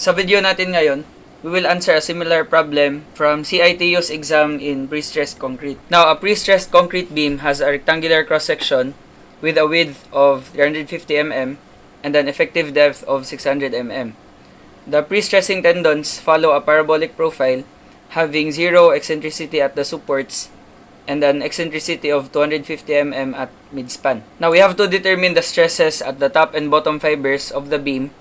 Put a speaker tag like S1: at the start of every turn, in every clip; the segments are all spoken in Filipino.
S1: Sa video natin ngayon, we will answer a similar problem from CITU's exam in pre-stressed concrete. Now, a pre-stressed concrete beam has a rectangular cross-section with a width of 350 mm and an effective depth of 600 mm. The pre-stressing tendons follow a parabolic profile having zero eccentricity at the supports and an eccentricity of 250 mm at midspan. Now, we have to determine the stresses at the top and bottom fibers of the beam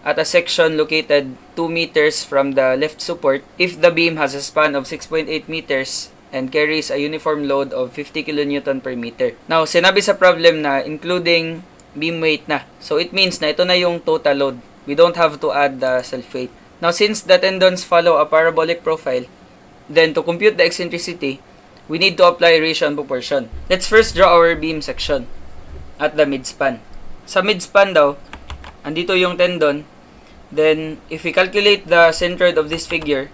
S1: at a section located 2 meters from the left support if the beam has a span of 6.8 meters and carries a uniform load of 50 kN per meter. Now, sinabi sa problem na including beam weight na. So, it means na ito na yung total load. We don't have to add the self-weight. Now, since the tendons follow a parabolic profile, then to compute the eccentricity, we need to apply ratio and proportion. Let's first draw our beam section at the midspan. Sa midspan daw, andito yung tendon. Then, if we calculate the centroid of this figure,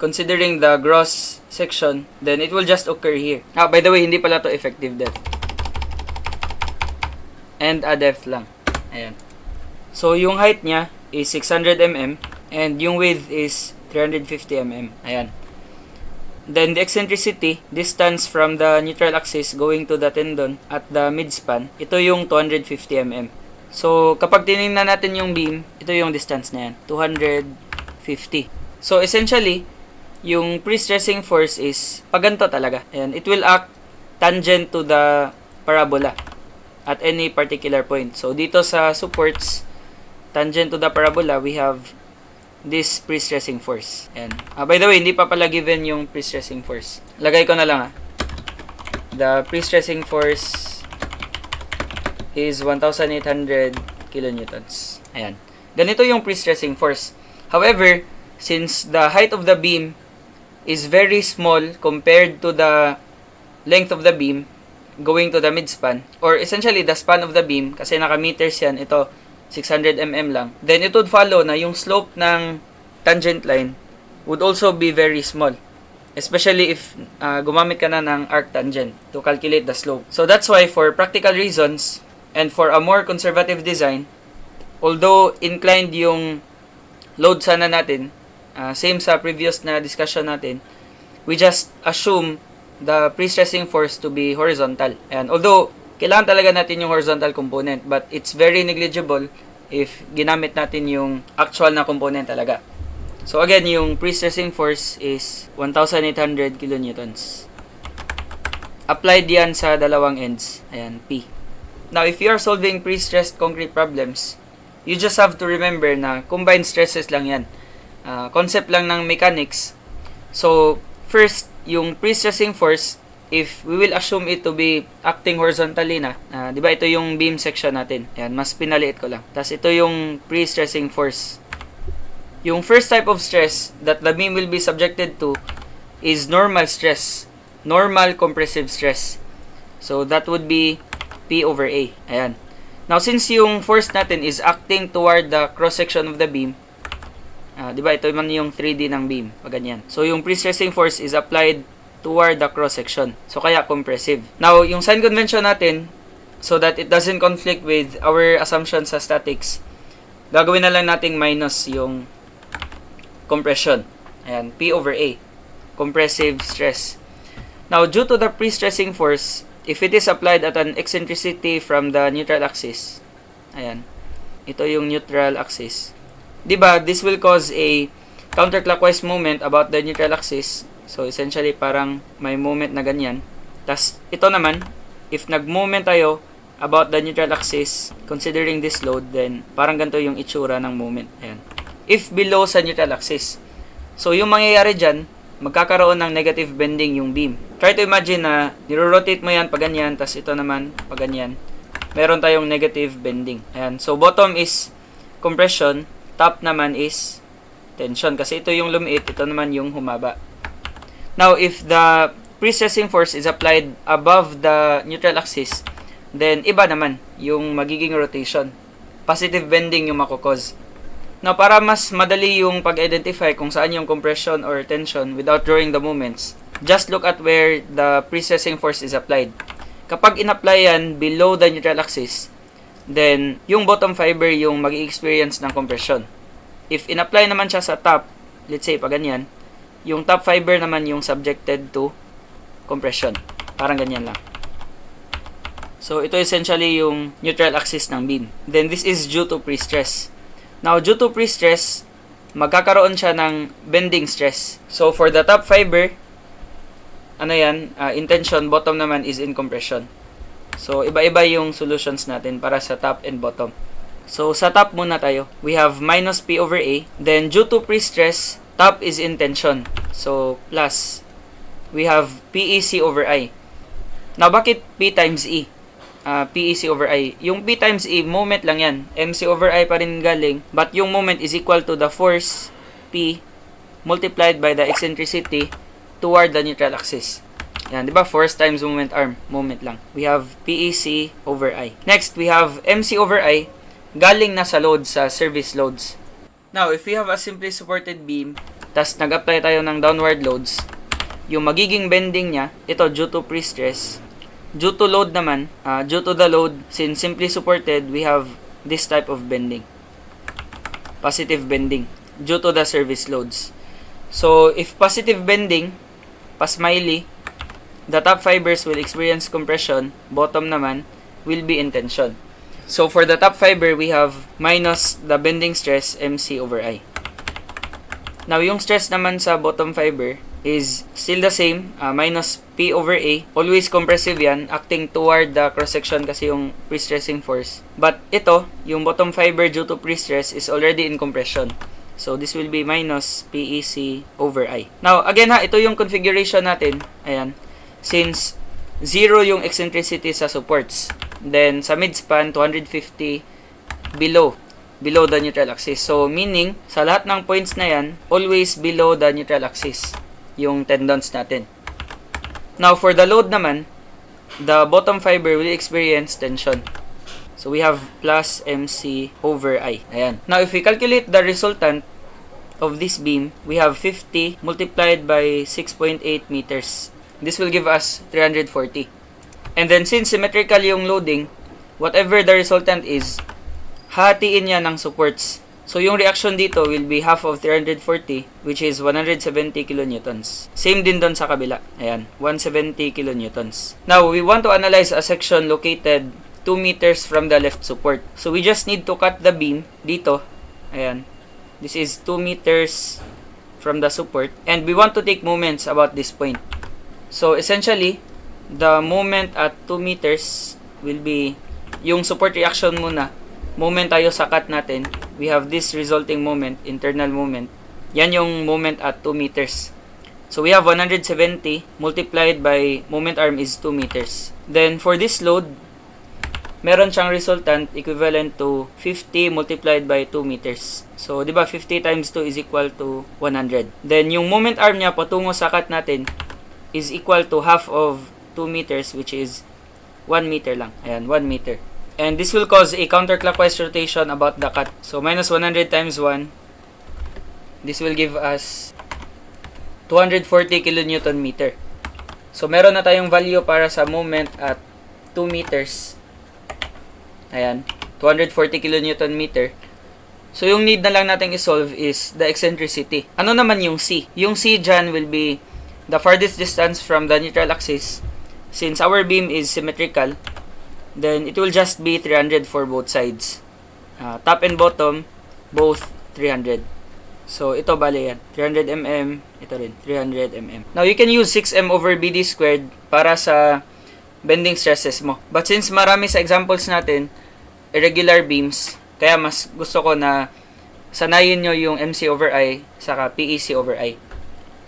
S1: considering the gross section, then it will just occur here. By the way, hindi pala to effective depth. And a depth lang. Ayan. So, yung height niya is 600 mm and yung width is 350 mm. Ayan. Then, the eccentricity, distance from the neutral axis going to the tendon at the midspan, ito yung 250 mm. So, kapag tinignan natin yung beam, ito yung distance na yan, 250. So, essentially, yung pre-stressing force is paganto talaga. Ayan, it will act tangent to the parabola at any particular point. So, dito sa supports, tangent to the parabola, we have this pre-stressing force. Ayan. By the way, hindi pa pala given yung pre-stressing force. Lagay ko na lang The pre-stressing force is 1,800 kilonewtons. Ayan. Ganito yung pre-stressing force. However, since the height of the beam is very small compared to the length of the beam going to the midspan, or essentially the span of the beam, kasi naka-meters yan, ito 600 mm lang, then it would follow na yung slope ng tangent line would also be very small. Especially if gumamit ka na ng arctangent to calculate the slope. So that's why for practical reasons, and for a more conservative design, although inclined yung load sana natin, same sa previous na discussion natin, we just assume the pre-stressing force to be horizontal. And although, kailangan talaga natin yung horizontal component, but it's very negligible if ginamit natin yung actual na component talaga. So again, yung pre-stressing force is 1,800 kilonewtons. Applied yan sa dalawang ends. Ayan, P. Now, if you are solving pre-stressed concrete problems, you just have to remember na combined stresses lang yan. Concept lang ng mechanics. So, first, yung pre-stressing force, if we will assume it to be acting horizontally na, di ba ito yung beam section natin. Ayan, mas pinaliit ko lang. Tapos ito yung pre-stressing force. Yung first type of stress that the beam will be subjected to is normal stress. Normal compressive stress. So, that would be P over A. Ayan. Now, since yung force natin is acting toward the cross-section of the beam, di ba, ito man yung 3D ng beam. Ganyan. So, yung pre-stressing force is applied toward the cross-section. So, kaya compressive. Now, yung sign convention natin, so that it doesn't conflict with our assumptions sa statics, gagawin na lang nating minus yung compression. Ayan, P over A. Compressive stress. Now, due to the pre-stressing force, if it is applied at an eccentricity from the neutral axis, ayan, ito yung neutral axis. Diba, this will cause a counterclockwise movement about the neutral axis. So, essentially, parang may movement na ganyan. Tas, ito naman, if nag-movement tayo about the neutral axis, considering this load, then parang ganito yung itsura ng movement. Ayan. If below sa neutral axis. So, yung mangyayari dyan, magkakaroon ng negative bending yung beam. Try to imagine na niro-rotate mo yan pag ganyan, tas ito naman pag ganyan. Meron tayong negative bending. Ayan. So, bottom is compression, top naman is tension. Kasi ito yung lumiit, ito naman yung humaba. Now, if the pre-stressing force is applied above the neutral axis, then iba naman yung magiging rotation. Positive bending yung makukause. Now, para mas madali yung pag-identify kung saan yung compression or tension without drawing the moments, just look at where the pre-stressing force is applied. Kapag in-apply yan below the neutral axis, then yung bottom fiber yung mag-experience ng compression. if in-apply naman siya sa top, let's say pa ganyan, yung top fiber naman yung subjected to compression. Parang ganyan lang. So, ito essentially yung neutral axis ng beam. Then, this is due to pre-stress. Now, due to pre-stress, magkakaroon siya ng bending stress. So, for the top fiber, in tension, bottom naman is in compression. So, iba-iba yung solutions natin para sa top and bottom. So, sa top muna tayo. We have minus P over A. Then, due to pre-stress, top is in tension. So, plus, we have PEC over I. Now, bakit P times E? PEC over I. Yung P times E, moment lang yan. MC over I pa rin galing. But yung moment is equal to the force P multiplied by the eccentricity toward the neutral axis. Yan, di ba? Force times moment arm. Moment lang. We have PEC over I. Next, we have MC over I galing na sa load, sa service loads. Now, if we have a simply supported beam, tas nag-apply tayo ng downward loads, yung magiging bending niya, ito due to pre-stress. Due to load naman, due to the load, since simply supported, we have this type of bending. Positive bending. Due to the service loads. So, if positive bending, pa-smiley, the top fibers will experience compression, bottom naman will be in tension. So, for the top fiber, we have minus the bending stress, MC over I. Now, yung stress naman sa bottom fiber is still the same, minus P over A. Always compressive yan, acting toward the cross-section kasi yung pre-stressing force. But ito, yung bottom fiber due to pre-stress is already in compression. So, this will be minus PEC over I. Now, again ito yung configuration natin. Ayan. Since 0 yung eccentricity sa supports. Then, sa midspan, 250 below the neutral axis. So, meaning, sa lahat ng points na yan, always below the neutral axis yung tendons natin. Now, for the load naman, the bottom fiber will experience tension. So, we have plus MC over I. Ayan. Now, if we calculate the resultant of this beam, we have 50 multiplied by 6.8 meters. This will give us 340. And then, since symmetrical yung loading, whatever the resultant is, hatiin niya ng supports. So, yung reaction dito will be half of 340, which is 170 kilonewtons. Same din doon sa kabila. Ayan, 170 kilonewtons. Now, we want to analyze a section located 2 meters from the left support. So, we just need to cut the beam dito. Ayan. This is 2 meters from the support. And we want to take moments about this point. So, essentially, the moment at 2 meters will be yung support reaction muna. Moment tayo sa cut natin, we have this resulting moment, internal moment. Yan yung moment at 2 meters. So, we have 170 multiplied by moment arm is 2 meters. Then, for this load, meron siyang resultant equivalent to 50 multiplied by 2 meters. So, di ba 50 times 2 is equal to 100. Then, yung moment arm niya patungo sa cut natin is equal to half of 2 meters, which is 1 meter lang. Ayan, 1 meter. And this will cause a counterclockwise rotation about the cut. So, minus 100 times 1. This will give us 240 kilonewton meter. So, meron na tayong value para sa moment at 2 meters. Ayan, 240 kilonewton meter. So, yung need na lang natin isolve is the eccentricity. Ano naman yung C? Yung C dyan will be the farthest distance from the neutral axis. Since our beam is symmetrical, then it will just be 300 for both sides. Top and bottom, both 300. So, ito bale yan. 300 mm, ito rin, 300 mm. Now, you can use 6m over BD squared para sa bending stresses mo. But since marami sa examples natin, irregular beams, kaya mas gusto ko na sanayin nyo yung MC over I saka PEC over I.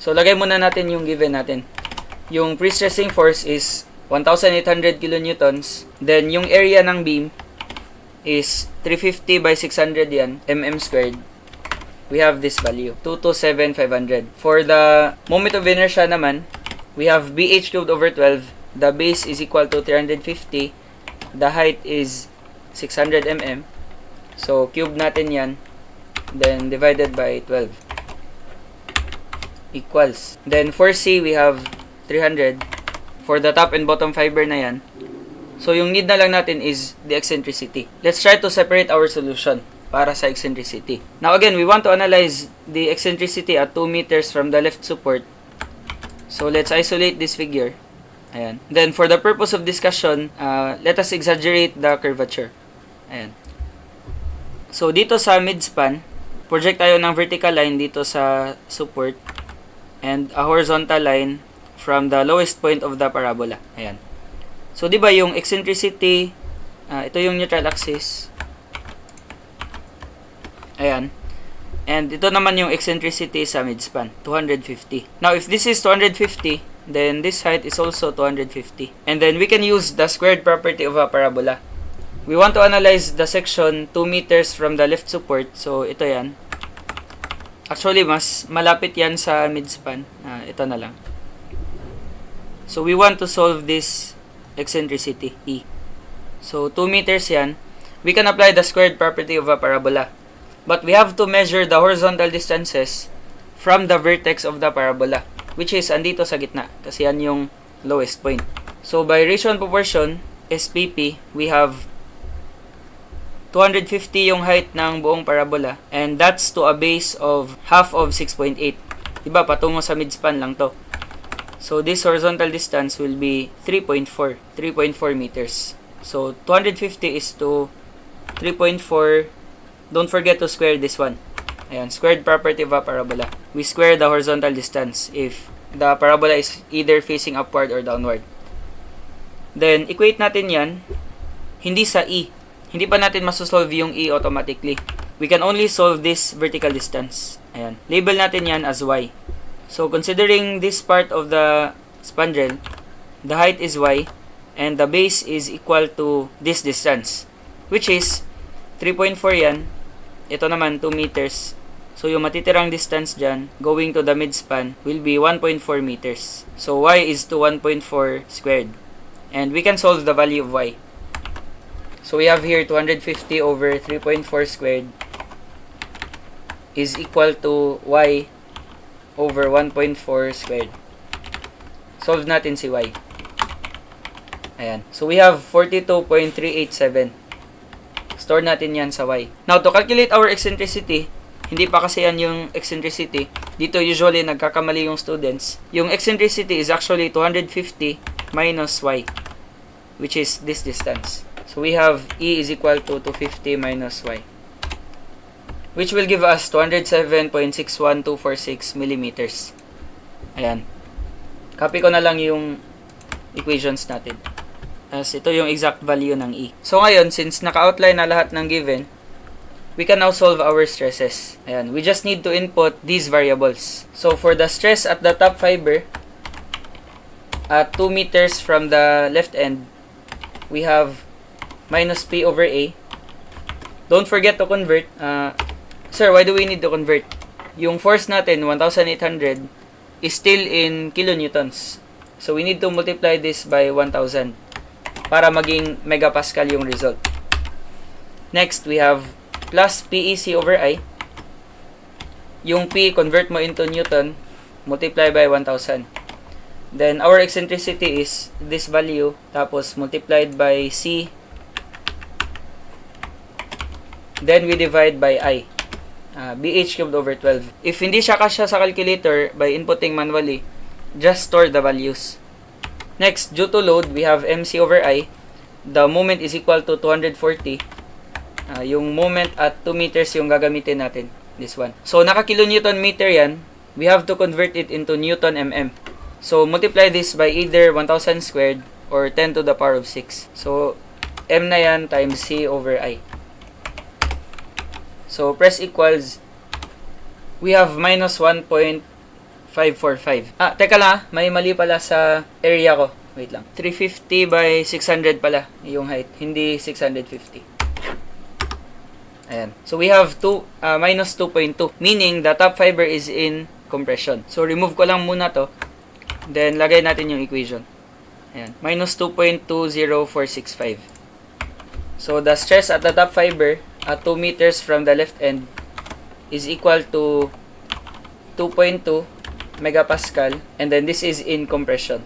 S1: So, lagay muna natin yung given natin. Yung pre-stressing force is 1,800 kilonewtons. Then, yung area ng beam is 350 by 600 yan, mm squared. We have this value, 227,500. For the moment of inertia naman, we have BH cubed over 12. The base is equal to 350. The height is 600 mm. So, cube natin yan. Then, divided by 12. Equals. Then, for C, we have 300. For the top and bottom fiber na yan. So, yung need na lang natin is the eccentricity. Let's try to separate our solution. para sa eccentricity. Now again, we want to analyze the eccentricity at 2 meters from the left support. So let's isolate this figure. Ayan. Then for the purpose of discussion, let us exaggerate the curvature. Ayan. So dito sa midspan, project tayo ng vertical line dito sa support and a horizontal line from the lowest point of the parabola. Ayan. So di ba yung eccentricity, ito yung neutral axis. Ayan. And ito naman yung eccentricity sa midspan, 250. Now if this is 250, then this height is also 250. And then we can use the squared property of a parabola. We want to analyze the section 2 meters from the left support. So ito yan. Actually mas malapit yan sa midspan. Ito na lang. So we want to solve this eccentricity, E. So 2 meters yan. We can apply the squared property of a parabola. But we have to measure the horizontal distances from the vertex of the parabola, which is andito sa gitna, kasi yan yung lowest point. So by ratio and proportion, SPP, we have 250 yung height ng buong parabola, and that's to a base of half of 6.8. Diba, patungo sa midspan lang to. So this horizontal distance will be 3.4 meters. So 250 is to 3.4. Don't forget to square this one. Ayan, squared property of a parabola. We square the horizontal distance if the parabola is either facing upward or downward. Then, equate natin yan, hindi sa E. Hindi pa natin masosolve yung E automatically. We can only solve this vertical distance. Ayan. Label natin yan as Y. So, considering this part of the spandrel, the height is Y, and the base is equal to this distance, which is 3.4 yan. Ito naman 2 meters. So yung matitirang distance dyan going to the midspan will be 1.4 meters. So y is to 1.4 squared. And we can solve the value of y. So we have here 250 over 3.4 squared is equal to y over 1.4 squared. Solve natin si y. Ayan. So we have 42.387. Store natin yan sa y. Now, to calculate our eccentricity, hindi pa kasi yan yung eccentricity. Dito usually nagkakamali yung students. Yung eccentricity is actually 250 minus y, which is this distance. So we have E is equal to 250 minus y, which will give us 207.61246 millimeters. Ayan. Copy ko na lang yung equations natin, as ito yung exact value ng E. So ngayon, since naka-outline na lahat ng given, we can now solve our stresses. Ayan, we just need to input these variables. So for the stress at the top fiber, at 2 meters from the left end, we have minus P over A. Don't forget to convert. Sir, why do we need to convert? Yung force natin, 1,800, is still in kilonewtons. So we need to multiply this by 1,000. Para maging megapascal yung result. Next, we have plus PEC over I. Yung P, convert mo into Newton, multiply by 1,000. Then, our eccentricity is this value, tapos multiplied by C. Then, we divide by I. BH cubed over 12. If hindi siya kasya sa calculator, by inputting manually, just store the values. Next, due to load, we have MC over I. The moment is equal to 240. Yung moment at 2 meters yung gagamitin natin. This one. So, naka-kilonewton meter yan. We have to convert it into Newton mm. So, multiply this by either 1,000 squared or 10 to the power of 6. So, M na yan times C over I. So, press equals. We have minus 1.545. Teka lang, may mali pala sa area ko. Wait lang. 350 by 600 pala yung height, hindi 650. Ayan. So we have minus 2.2, meaning the top fiber is in compression. So remove ko lang muna to. Then lagay natin yung equation. Ayan. Minus 2.20465. So the stress at the top fiber at 2 meters from the left end is equal to 2.2 megapascal, and then this is in compression.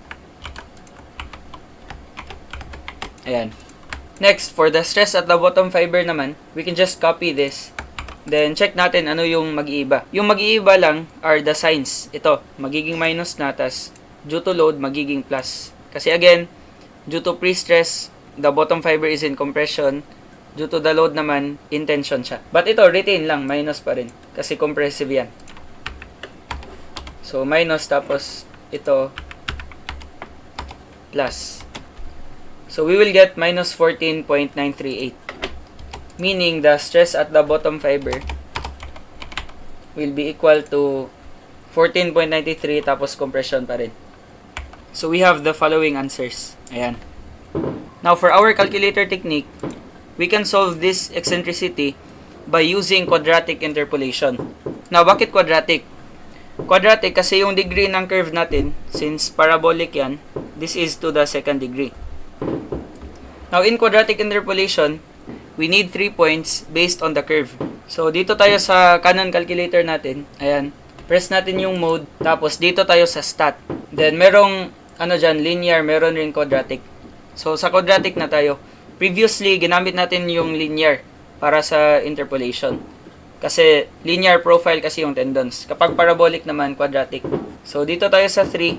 S1: Ayan. Next, for the stress at the bottom fiber naman, we can just copy this. Then, check natin ano yung mag-iiba. Yung mag-iiba lang are the signs. Ito, magiging minus na, tas due to load, magiging plus. Kasi again, due to pre-stress, the bottom fiber is in compression. Due to the load naman, in tension siya. But ito, retain lang, minus pa rin. Kasi compressive yan. So, minus, tapos ito, plus. So, we will get minus 14.938. Meaning, the stress at the bottom fiber will be equal to 14.93 tapos compression pa rin. So, we have the following answers. Ayan. Now, for our calculator technique, we can solve this eccentricity by using quadratic interpolation. Now, bakit quadratic? Quadratic kasi yung degree ng curve natin, since parabolic yan, this is to the second degree. Now, in quadratic interpolation, we need 3 points based on the curve. So, dito tayo sa Canon calculator natin. Ayan. Press natin yung mode. Tapos, dito tayo sa stat. Then, merong, linear, meron rin quadratic. So, sa quadratic na tayo. Previously, ginamit natin yung linear para sa interpolation. Kasi, linear profile kasi yung tendons. Kapag parabolic naman, quadratic. So, dito tayo sa 3.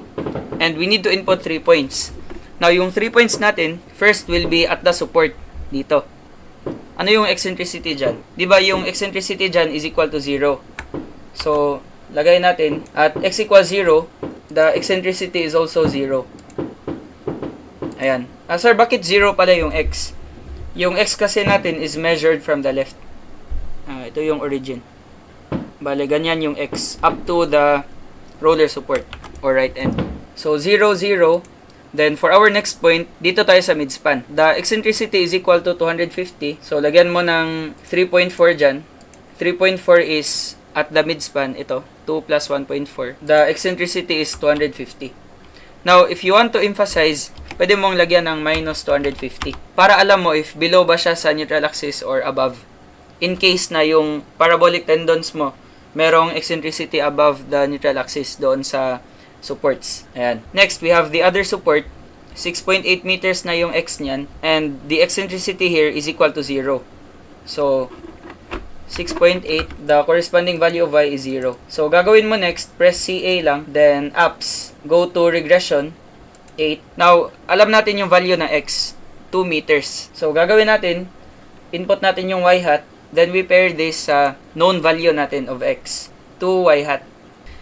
S1: And we need to input 3 points. Now, yung 3 points natin, first will be at the support. Dito. Ano yung eccentricity dyan? Diba yung eccentricity dyan is equal to 0. So, lagay natin, at x equals 0, the eccentricity is also 0. Ayan. Sir, bakit 0 pala yung x? Yung x kasi natin is measured from the left. Ito yung origin. Bale, ganyan yung x up to the roller support or right end. So, 0, 0. Then, for our next point, dito tayo sa midspan. The eccentricity is equal to 250. So, lagyan mo ng 3.4 dyan. 3.4 is at the midspan. Ito, 2 plus 1.4. The eccentricity is 250. Now, if you want to emphasize, pwede mong lagyan ng minus 250. Para alam mo if below ba siya sa neutral axis or above. In case na yung parabolic tendons mo, merong eccentricity above the neutral axis doon sa supports. Ayan. Next, we have the other support. 6.8 meters na yung x niyan. And the eccentricity here is equal to 0. So, 6.8, the corresponding value of y is 0. So, gagawin mo next, press CA lang, then apps, go to regression, 8. Now, alam natin yung value na x, 2 meters. So, gagawin natin, input natin yung y hat, then we pair this sa known value natin of x, 2y hat.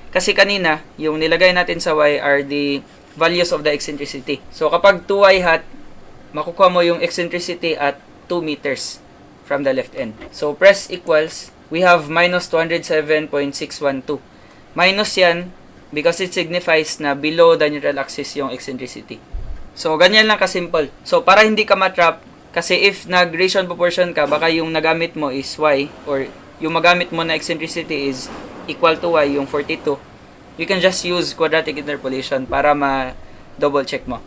S1: Kasi kanina, yung nilagay natin sa y are the values of the eccentricity. So, kapag 2y hat, makukuha mo yung eccentricity at 2 meters from the left end. So, press equals, we have minus 207.612. Minus yan because it signifies na below the neutral axis yung eccentricity. So, ganyan lang kasimple. So, para hindi ka matrap, kasi if nag-gradation proportion ka, baka yung nagamit mo is y, or yung magamit mo na eccentricity is equal to y, yung 42, you can just use quadratic interpolation para ma-double check mo.